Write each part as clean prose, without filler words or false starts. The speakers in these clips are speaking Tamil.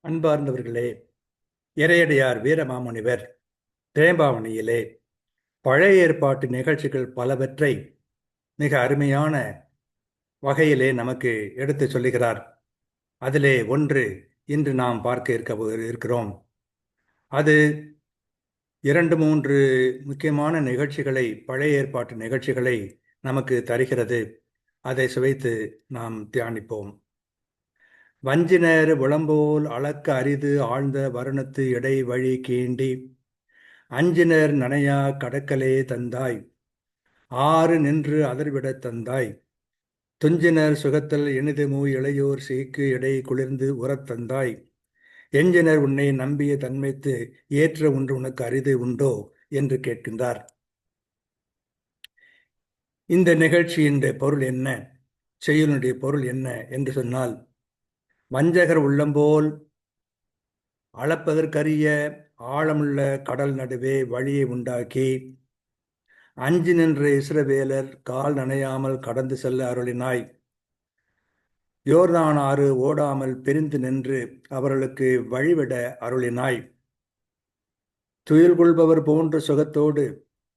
அன்பார்ந்தவர்களே, இறையடியார் வீரமாமுனிவர் தேம்பாவணியிலே பழைய ஏற்பாட்டு நிகழ்ச்சிகள் பலவற்றை மிக அருமையான வகையிலே நமக்கு எடுத்து சொல்லுகிறார். அதிலே ஒன்று இன்று நாம் பார்க்க இருக்கிறோம். அது 2-3 முக்கியமான நிகழ்ச்சிகளை, பழைய ஏற்பாட்டு நிகழ்ச்சிகளை நமக்கு தருகிறது. அதை சுவைத்து நாம் தியானிப்போம். வஞ்சினர் விளம்போல் அளக்க அரிது ஆழ்ந்த வருணத்து இடை வழி கீண்டி அஞ்சினர் நனையா கடக்கலே தந்தாய் ஆறு நின்று அதர்விடத் தந்தாய் துஞ்சினர் சுகத்தல் இனிதுமூ இளையோர் சீக்கு இடை குளிர்ந்து உரத்தந்தாய் எஞ்சினர் உன்னை நம்பிய தன்மைத்து ஏற்ற ஒன்று உனக்கு அரிது உண்டோ என்று கேட்கின்றார். இந்த நிகழ்ச்சியின் பொருள் என்ன, செயலுடைய பொருள் என்ன என்று சொன்னால், வஞ்சகர் உள்ளம்போல் அளப்பதற்கரிய ஆழமுள்ள கடல் நடுவே வழியை உண்டாக்கி அஞ்சு நின்ற இஸ்ரவேலர் கால் நனையாமல் கடந்து செல்ல அருளினாய். யோர்தான் ஆறு ஓடாமல் பிரிந்து நின்று அவர்களுக்கு வழிவிட அருளினாய். துயில் கொள்பவர் போன்ற சுகத்தோடு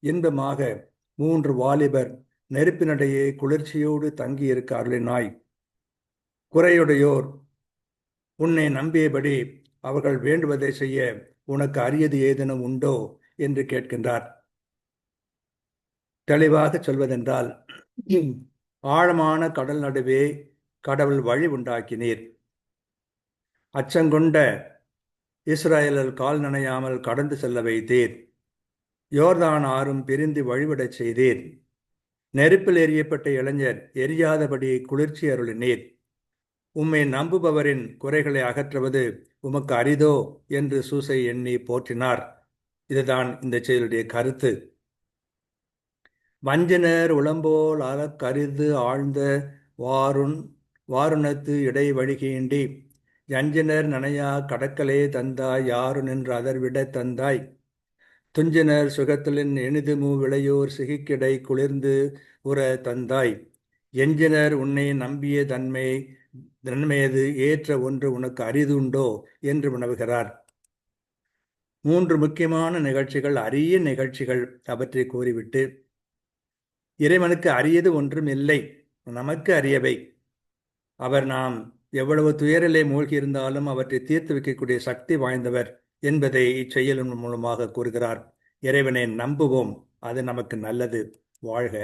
இன்பமாக 3 வாலிபர் நெருப்பினிடையே குளிர்ச்சியோடு தங்கியிருக்க அருளினாய். குறையுடையோர் உன்னை நம்பியபடி அவர்கள் வேண்டுவதை செய்ய உனக்கு அரியது ஏதேனும் உண்டோ என்று கேட்கின்றார். தெளிவாக சொல்வதென்றால், ஆழமான கடல் நடுவே கடவுள் வழி உண்டாக்கினீர். அச்சங்கொண்ட இஸ்ராயலர் கால் நனையாமல் கடந்து செல்ல வைத்தீர். யோர்தான் ஆறும் பிரிந்து வழிவிடச் செய்தீர். நெருப்பில் எரியப்பட்ட இளைஞர் எரியாதபடி குளிர்ச்சி அருளினீர். உம்மை நம்புபவரின் குறைகளை அகற்றுவது உமக்கு அரிதோ என்று சூசை எண்ணி போற்றினார். இதுதான் இந்த செயலுடைய கருத்து. வஞ்சினர் உளம்போல் அலக்கரிது ஆழ்ந்த வாருணத்து இடை வழிகீண்டி யஞ்சினர் நனையா கடக்கலே தந்தாய் யாரு நின்று அதர்விட தந்தாய் துஞ்சினர் சுகத்தலின் எனிதுமு விளையோர் சிகிக்கிடை குளிர்ந்து உற தந்தாய் எஞ்சினர் உன்னை நம்பிய தன்மையது ஏற்ற ஒன்று உனக்கு அரிதுண்டோ என்று வினவுகிறார். 3 முக்கியமான நிகழ்ச்சிகள், அரிய நிகழ்ச்சிகள். அவற்றை கூறிவிட்டு, இறைவனுக்கு அரியது ஒன்றும் இல்லை, நமக்கு அரியவை. அவர் நாம் எவ்வளவு துயரிலே மூழ்கியிருந்தாலும் அவற்றை தீர்த்து வைக்கக்கூடிய சக்தி வாய்ந்தவர் என்பதை இச்செயலின் மூலமாக கூறுகிறார். இறைவனை நம்புவோம், அது நமக்கு நல்லது. வாழ்க.